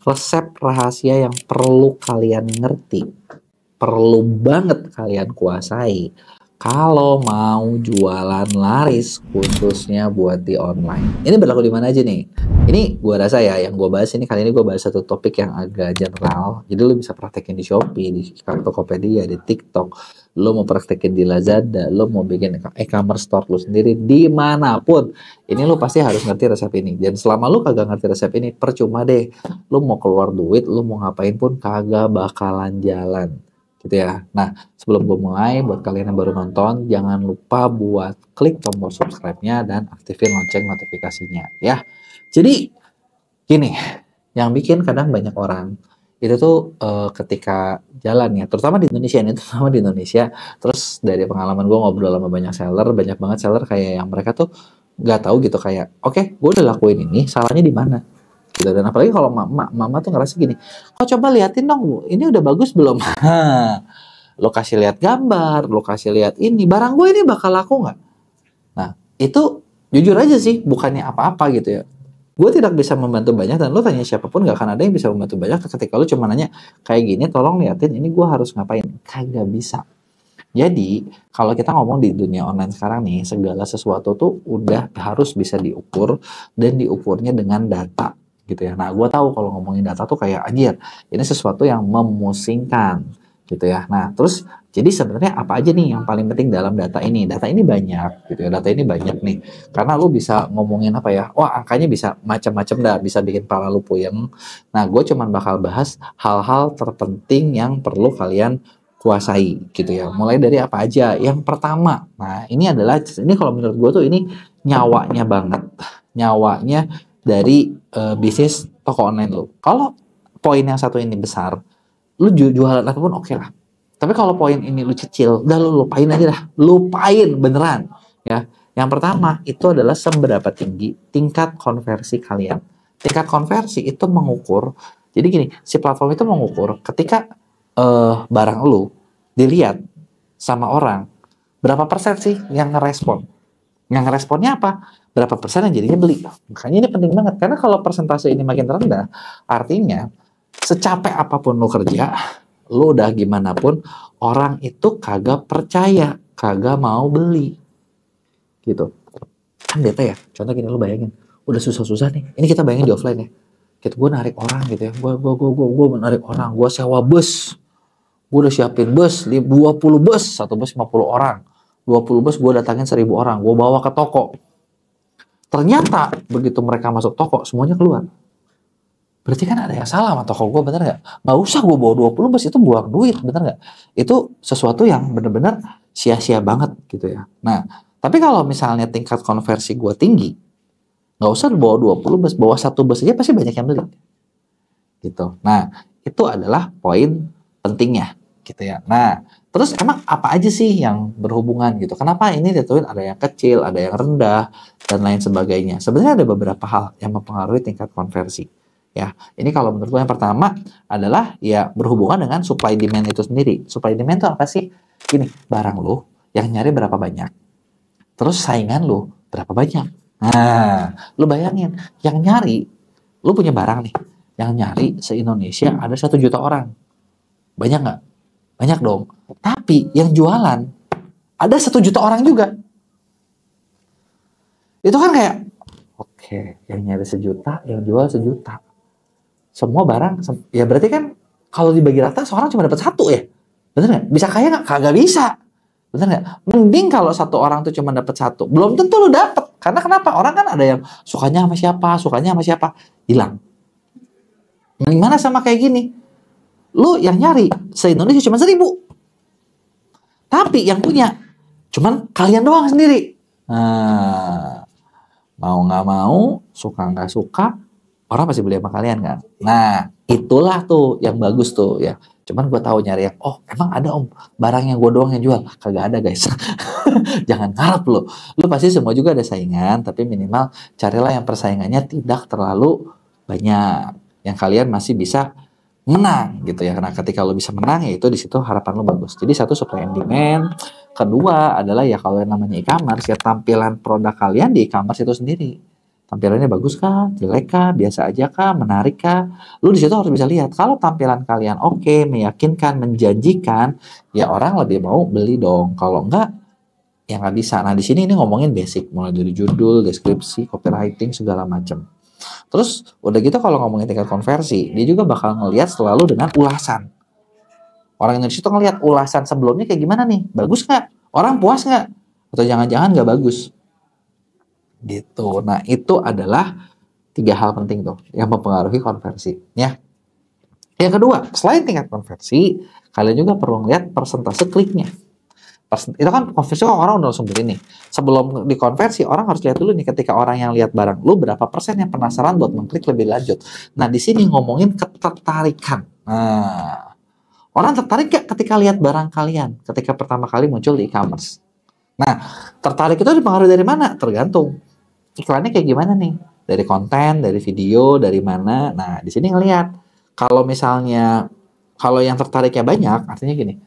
resep rahasia yang perlu kalian ngerti, perlu banget kalian kuasai kalau mau jualan laris, khususnya buat di online. Ini berlaku di mana aja nih? Ini gue rasa ya, yang gue bahas ini kali ini gue bahas satu topik yang agak general. Jadi lu bisa praktekin di Shopee, di Tokopedia, di TikTok. Lu mau praktekin di Lazada, lu mau bikin e-commerce store lu sendiri, dimanapun. Ini lu pasti harus ngerti resep ini. Dan selama lu kagak ngerti resep ini, percuma deh. Lu mau keluar duit, lu mau ngapain pun kagak bakalan jalan. Gitu ya. Nah, sebelum gue mulai, buat kalian yang baru nonton, jangan lupa buat klik tombol subscribe-nya dan aktifin lonceng notifikasinya ya. Jadi, gini, yang bikin kadang banyak orang itu tuh ketika jalan ya, terutama di Indonesia ini, terutama di Indonesia, terus dari pengalaman gue ngobrol sama banyak banget seller kayak yang mereka tuh nggak tahu gitu kayak, oke, gue udah lakuin ini, salahnya di mana? Gitu. Dan apalagi kalau mama tuh ngerasa gini, kok coba liatin dong, ini udah bagus belum? Lo kasih lihat gambar, lo kasih lihat ini, barang gue ini bakal laku nggak? Nah, itu jujur aja sih, bukannya apa-apa gitu ya. Gue tidak bisa membantu banyak, dan lo tanya siapapun gak akan ada yang bisa membantu banyak ketika lo cuma nanya, kayak gini tolong liatin, ini gue harus ngapain? Kagak bisa. Jadi, kalau kita ngomong di dunia online sekarang nih, segala sesuatu tuh udah harus bisa diukur, dan diukurnya dengan data. Gitu ya. Nah, gue tahu kalau ngomongin data tuh kayak anjir, ini sesuatu yang memusingkan gitu ya. Nah, terus jadi sebenarnya apa aja nih yang paling penting dalam data ini? Data ini banyak gitu ya. Data ini banyak nih. Karena lu bisa ngomongin apa ya? Wah, angkanya bisa macam-macam dah, bisa bikin kepala lu puyeng. Nah, gue cuman bakal bahas hal-hal terpenting yang perlu kalian kuasai gitu ya. Mulai dari apa aja? Yang pertama, nah ini kalau menurut gue tuh ini nyawanya banget. Nyawanya dari bisnis toko online lu. Kalau poin yang satu ini besar, lu jualan apapun oke lah. Tapi kalau poin ini lu kecil, udah lu lupain aja dah. Lupain beneran. Ya. Yang pertama itu adalah seberapa tinggi tingkat konversi kalian. Tingkat konversi itu mengukur. Jadi gini, si platform itu mengukur ketika barang lu dilihat sama orang, berapa persen sih yang ngerespon? Yang ngeresponnya apa? Berapa persen yang jadinya beli? Makanya ini penting banget. Karena kalau persentase ini makin rendah, artinya secapek apapun lo kerja, lo udah gimana pun, orang itu kagak percaya, kagak mau beli. Gitu. Kan bete ya? Contoh gini, lo bayangin. Udah susah-susah nih. Ini kita bayangin di offline ya. Gitu, gue narik orang gitu ya. Gue menarik orang. Gue sewa bus. Gue udah siapin bus, 20 bus. Satu bus 50 orang. 20 bus gue datangin 1000 orang. Gue bawa ke toko. Ternyata begitu mereka masuk toko, semuanya keluar. Berarti kan ada yang salah sama toko gue, bener gak? Gak usah gue bawa 20 bus, itu buang duit, bener gak? Itu sesuatu yang bener-bener sia-sia banget gitu ya. Nah, tapi kalau misalnya tingkat konversi gue tinggi, gak usah bawa 20 bus, bawa satu bus aja pasti banyak yang beli. Gitu. Nah, itu adalah poin pentingnya gitu ya. Nah, terus emang apa aja sih yang berhubungan gitu? Kenapa ini ditentuin ada yang kecil, ada yang rendah, dan lain sebagainya? Sebenarnya ada beberapa hal yang mempengaruhi tingkat konversi. Ya, ini kalau menurut gue yang pertama adalah ya berhubungan dengan supply demand itu sendiri. Supply demand itu apa sih? Gini, barang lu yang nyari berapa banyak, terus saingan lu berapa banyak. Nah, lu bayangin, yang nyari, lu punya barang nih, yang nyari se-Indonesia ada 1 juta orang. Banyak nggak? Banyak dong. Tapi yang jualan ada 1 juta orang juga. Itu kan kayak, oke, yang nyari 1 juta, yang jual 1 juta. Semua barang, ya berarti kan kalau dibagi rata seorang cuma dapat 1 ya. Bener nggak? Bisa kaya nggak? Kagak bisa. Bener nggak? Mending kalau 1 orang tuh cuma dapat 1. Belum tentu lu dapet. Karena kenapa? Orang kan ada yang sukanya sama siapa, hilang. Gimana sama kayak gini? Lu yang nyari se-Indonesia cuma 1000. Tapi yang punya cuman kalian doang sendiri. Nah, mau nggak mau, suka nggak suka, orang pasti beli sama kalian kan. Nah, itulah tuh yang bagus tuh ya. Cuman gue tahu nyari yang, oh emang ada om, barang yang gue doang yang jual. Kagak ada guys. Jangan ngarep lo. Lu pasti semua juga ada saingan, tapi minimal carilah yang persaingannya tidak terlalu banyak. Yang kalian masih bisa menang gitu ya. Karena ketika lo bisa menang ya itu di situ harapan lo bagus. Jadi satu supply and demand, kedua adalah ya kalau yang namanya e-commerce ya tampilan produk kalian di e-commerce itu sendiri Tampilannya bagus kah, jelek kah, biasa aja kah, menarik kah? Lu di situ harus bisa lihat. Kalau tampilan kalian oke, meyakinkan, menjanjikan, ya orang lebih mau beli dong. Kalau enggak, ya nggak bisa. Nah di sini ini ngomongin basic, mulai dari judul, deskripsi, copywriting, segala macam. Terus udah gitu kalau ngomongin tingkat konversi, dia juga bakal ngelihat selalu dengan ulasan. Orang Indonesia tuh ngelihat ulasan sebelumnya kayak gimana nih, bagus nggak? Orang puas nggak? Atau jangan-jangan nggak bagus? Gitu. Nah itu adalah 3 hal penting tuh yang mempengaruhi konversi. Ya. Yang kedua, selain tingkat konversi, kalian juga perlu melihat persentase kliknya. Itu kan konversi orang udah langsung beli nih. Sebelum dikonversi, orang harus lihat dulu nih ketika orang yang lihat barang lu berapa persen yang penasaran buat mengklik lebih lanjut. Nah di sini ngomongin ketertarikan. Nah, orang tertarik gak ketika lihat barang kalian ketika pertama kali muncul di e-commerce? Nah, tertarik itu dipengaruhi dari mana? Tergantung iklannya kayak gimana nih, dari konten, dari video, dari mana. Nah di sini ngelihat kalau misalnya kalau yang tertariknya banyak, artinya gini,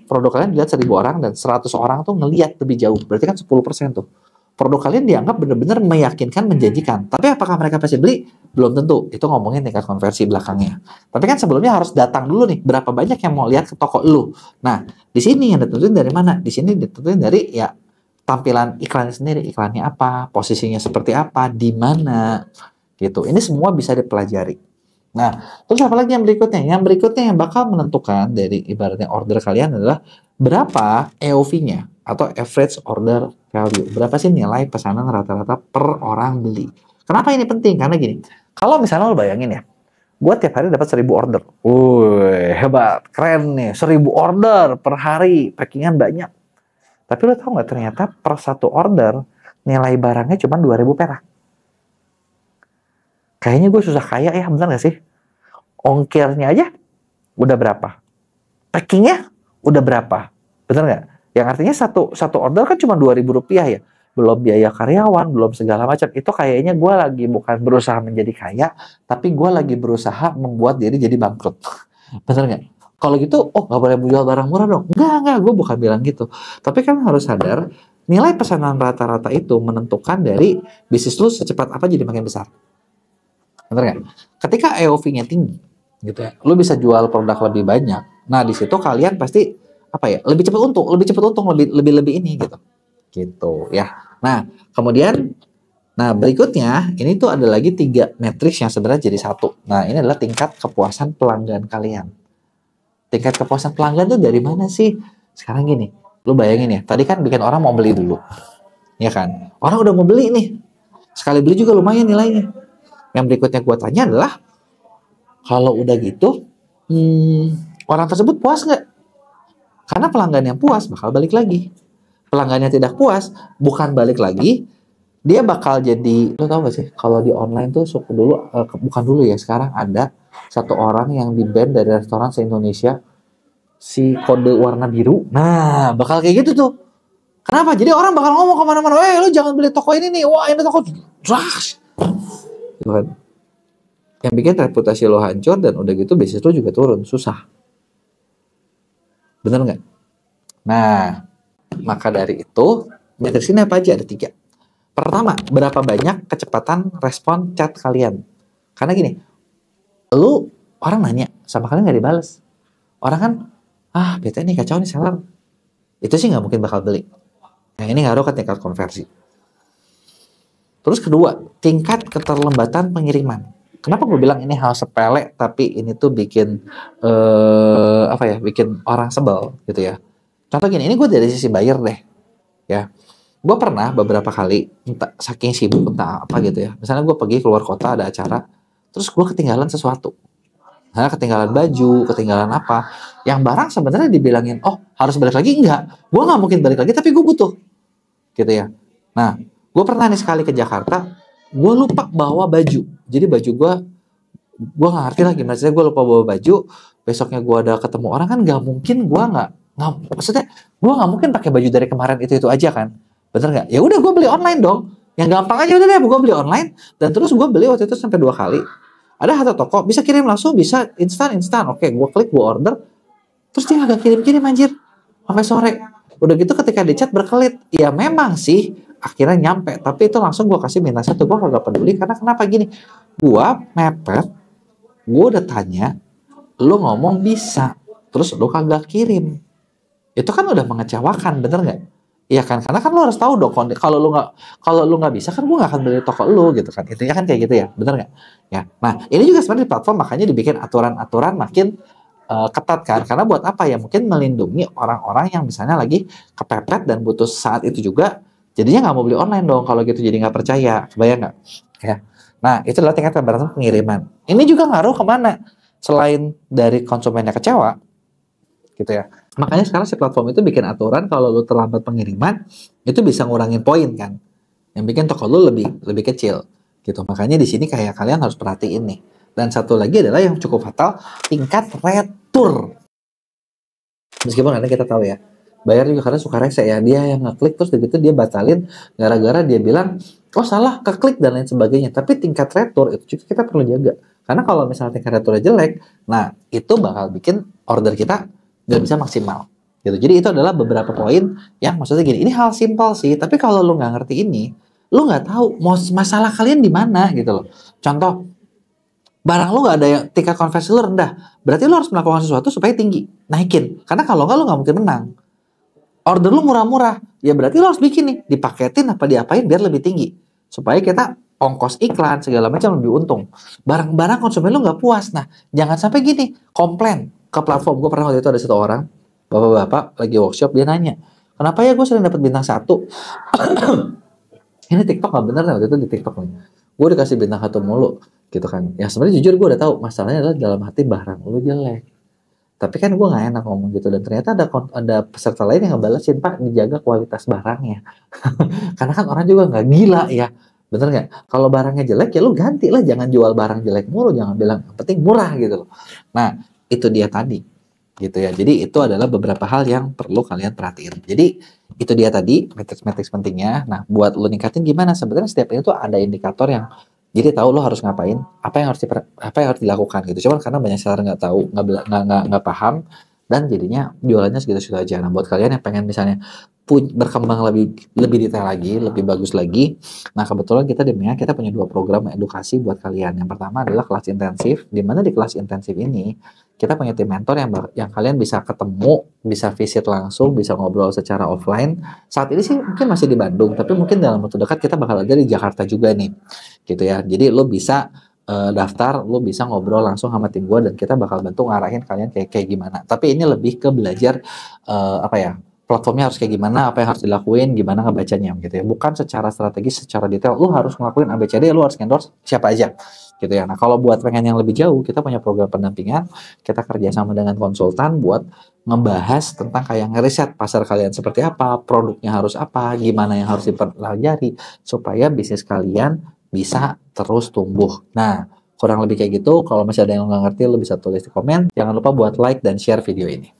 produk kalian dilihat 1.000 orang dan 100 orang tuh ngelihat lebih jauh, berarti kan 10% tuh produk kalian dianggap benar-benar meyakinkan, menjanjikan. Tapi apakah mereka pasti beli? Belum tentu. Itu ngomongin tingkat konversi belakangnya. Tapi kan sebelumnya harus datang dulu nih, berapa banyak yang mau lihat ke toko lu. Nah di sini yang ditentuin dari mana? Di sini ditentuin dari ya tampilan iklannya sendiri, iklannya apa, posisinya seperti apa, di mana, gitu. Ini semua bisa dipelajari. Nah, terus apa lagi yang berikutnya? Yang berikutnya yang bakal menentukan dari ibaratnya order kalian adalah berapa EOV-nya atau average order value. Berapa sih nilai pesanan rata-rata per orang beli? Kenapa ini penting? Karena gini, kalau misalnya lo bayangin ya, gue tiap hari dapat 1.000 order. Wih, hebat, keren nih, 1.000 order per hari, packingan banyak. Tapi lo tau nggak ternyata per satu order nilai barangnya cuma 2.000 perak. Kayaknya gue susah kaya ya, bener gak sih? Ongkirnya aja udah berapa? Packingnya udah berapa? Bener gak? Yang artinya satu order kan cuma 2.000 rupiah ya. Belum biaya karyawan, belum segala macam. Itu kayaknya gue lagi bukan berusaha menjadi kaya, tapi gue lagi berusaha membuat diri jadi bangkrut. Bener gak? Kalau gitu, oh nggak boleh jual barang murah dong. Enggak, gue bukan bilang gitu. Tapi kan harus sadar, nilai pesanan rata-rata itu menentukan dari bisnis lu secepat apa jadi makin besar. Bener nggak? Ketika EOV-nya tinggi, gitu ya, lu bisa jual produk lebih banyak. Nah di situ kalian pasti apa ya? Lebih cepat untung, lebih ini gitu, gitu ya. Nah kemudian, nah berikutnya ini tuh ada lagi 3 matriks yang sebenarnya jadi satu. Nah ini adalah tingkat kepuasan pelanggan kalian. Tingkat kepuasan pelanggan tuh dari mana sih? Sekarang gini, lu bayangin ya, tadi kan bikin orang mau beli dulu, ya kan? Orang udah mau beli nih, sekali beli juga lumayan nilainya. Yang berikutnya gue tanya adalah, kalau udah gitu, orang tersebut puas nggak? Karena pelanggan yang puas bakal balik lagi. Pelanggan yang tidak puas, bukan balik lagi, dia bakal jadi, lo tau gak sih, kalau di online tuh bukan dulu ya, sekarang ada satu orang yang di-ban dari restoran se-Indonesia, si kode warna biru. Nah, bakal kayak gitu tuh. Kenapa? Jadi orang bakal ngomong kemana-mana, lu jangan beli toko ini nih, wah ini toko trash. Gitu kan. Yang bikin reputasi lo hancur dan udah gitu bisnis lo juga turun, susah. Bener nggak? Nah, maka dari itu, matriks ini apa aja? Ada 3. Pertama, berapa banyak kecepatan respon chat kalian? Karena gini, lu orang nanya sama kalian nggak dibales. Orang kan, bete nih, kacau nih seller. Itu sih nggak mungkin bakal beli. Nah ini ngaruh ke tingkat konversi. Terus kedua, tingkat keterlambatan pengiriman. Kenapa gue bilang ini hal sepele, tapi ini tuh bikin bikin orang sebel gitu ya. Contoh gini, ini gue dari sisi buyer deh, ya. Gue pernah beberapa kali, entah saking sibuk entah apa gitu ya. Misalnya gue pergi keluar kota ada acara, terus gue ketinggalan sesuatu. Nah, ketinggalan baju, ketinggalan apa. Yang barang sebenarnya dibilangin, oh harus balik lagi, enggak. Gue nggak mungkin balik lagi, tapi gue butuh. Gitu ya. Nah, gue pernah nih sekali ke Jakarta, gue lupa bawa baju. Jadi baju gue nggak ngerti lah gimana sih, gue lupa bawa baju. Besoknya gue ada ketemu orang kan nggak mungkin gue nggak maksudnya gue nggak mungkin pakai baju dari kemarin itu aja kan, bener nggak? Ya udah gue beli online dong, yang gampang aja udah deh gue beli online. Dan terus gue beli waktu itu sampai 2 kali. Ada satu toko bisa kirim langsung, bisa instan. Oke, gue klik, gue order, terus dia agak kirim anjir sampai sore. Udah gitu ketika di chat berkelit, ya memang sih akhirnya nyampe, tapi itu langsung gue kasih bintang 1. Gue kagak peduli, karena kenapa gini, gue mepet, gue udah tanya, lu ngomong bisa, terus lu kagak kirim, itu kan udah mengecewakan, bener nggak? Iya kan, karena kan lu harus tahu dong, kalau lu nggak bisa kan gue nggak akan beli toko lu gitu kan, intinya kan kayak gitu ya, bener nggak? Ya, nah ini juga sebenarnya di platform makanya dibikin aturan-aturan makin ketat kan, karena buat apa ya, mungkin melindungi orang-orang yang misalnya lagi kepepet dan butuh saat itu juga, jadinya nggak mau beli online dong kalau gitu, jadi nggak percaya, kebayang nggak? Ya, nah itu adalah tingkat keberhasilan pengiriman. Ini juga ngaruh kemana? Selain dari konsumennya kecewa, gitu ya. Makanya sekarang si platform itu bikin aturan kalau lu terlambat pengiriman, itu bisa ngurangin poin kan, yang bikin toko lu lebih kecil, gitu. Makanya di sini kayak kalian harus perhatiin nih. Dan satu lagi adalah yang cukup fatal, tingkat retur. Meskipun kadang kita tahu ya, bayar juga karena suka rese ya, dia yang ngeklik terus begitu dia batalin gara-gara dia bilang, oh salah, keklik dan lain sebagainya. Tapi tingkat retur itu juga kita perlu jaga. Karena kalau misalnya tingkat returnya jelek, nah itu bakal bikin order kita nggak bisa maksimal. Gitu. Jadi itu adalah beberapa poin yang maksudnya gini, ini hal simpel sih, tapi kalau lu nggak ngerti ini, lu nggak tahu masalah kalian di mana gitu loh. Contoh, barang lu nggak ada yang tingkat konversi lu rendah, berarti lu harus melakukan sesuatu supaya tinggi, naikin. Karena kalau nggak lu nggak mungkin menang. Order lu murah-murah, ya berarti lu harus bikin nih, dipaketin apa diapain biar lebih tinggi, supaya kita ongkos iklan segala macam lebih untung. Barang-barang konsumen lu nggak puas, nah jangan sampai gini, komplain ke platform. Gue pernah waktu itu ada satu orang, bapak-bapak lagi workshop, dia nanya, kenapa ya gue sering dapat bintang 1? Ini TikTok nggak bener nih, waktu itu di TikTok nih, gue dikasih bintang 1 mulu gitu kan. Ya sebenarnya jujur gue udah tahu masalahnya adalah dalam hati barang lu jelek, tapi kan gue nggak enak ngomong gitu. Dan ternyata ada peserta lain yang ngebalesin, Pak dijaga kualitas barangnya. Karena kan orang juga nggak gila ya, bener nggak? Kalau barangnya jelek ya lu ganti lah, jangan jual barang jelek mulu, jangan bilang yang penting murah gitu loh. Nah itu dia tadi gitu ya. Jadi itu adalah beberapa hal yang perlu kalian perhatiin. Jadi itu dia tadi matriks-matriks pentingnya. Nah buat lu ningkatin gimana? Sebenarnya setiap ini tuh ada indikator yang jadi tahu lo harus ngapain, apa yang harus dilakukan gitu. Cuman karena banyak seller nggak tahu, nggak paham, dan jadinya jualannya segitu-segitu aja. Nah buat kalian yang pengen misalnya berkembang lebih detail lagi, lebih bagus lagi. Nah kebetulan kita di MEA kita punya 2 program edukasi buat kalian. Yang pertama adalah kelas intensif, di mana di kelas intensif ini kita punya tim mentor yang kalian bisa ketemu, bisa visit langsung, bisa ngobrol secara offline. Saat ini sih mungkin masih di Bandung, tapi mungkin dalam waktu dekat kita bakal ada di Jakarta juga nih, gitu ya. Jadi lo bisa daftar, lo bisa ngobrol langsung sama tim gue, dan kita bakal bantu ngarahin kalian kayak gimana. Tapi ini lebih ke belajar apa ya, platformnya harus kayak gimana, apa yang harus dilakuin, gimana ngebacanya gitu ya. Bukan secara strategis, secara detail, lu harus ngelakuin ABCD, lu harus endorse siapa aja gitu ya. Nah kalau buat pengen yang lebih jauh, kita punya program pendampingan, kita kerjasama dengan konsultan buat ngebahas tentang kayak ngeriset pasar kalian seperti apa, produknya harus apa, gimana yang harus dipelajari, supaya bisnis kalian bisa terus tumbuh. Nah kurang lebih kayak gitu. Kalau masih ada yang nggak ngerti, lu bisa tulis di komen. Jangan lupa buat like dan share video ini.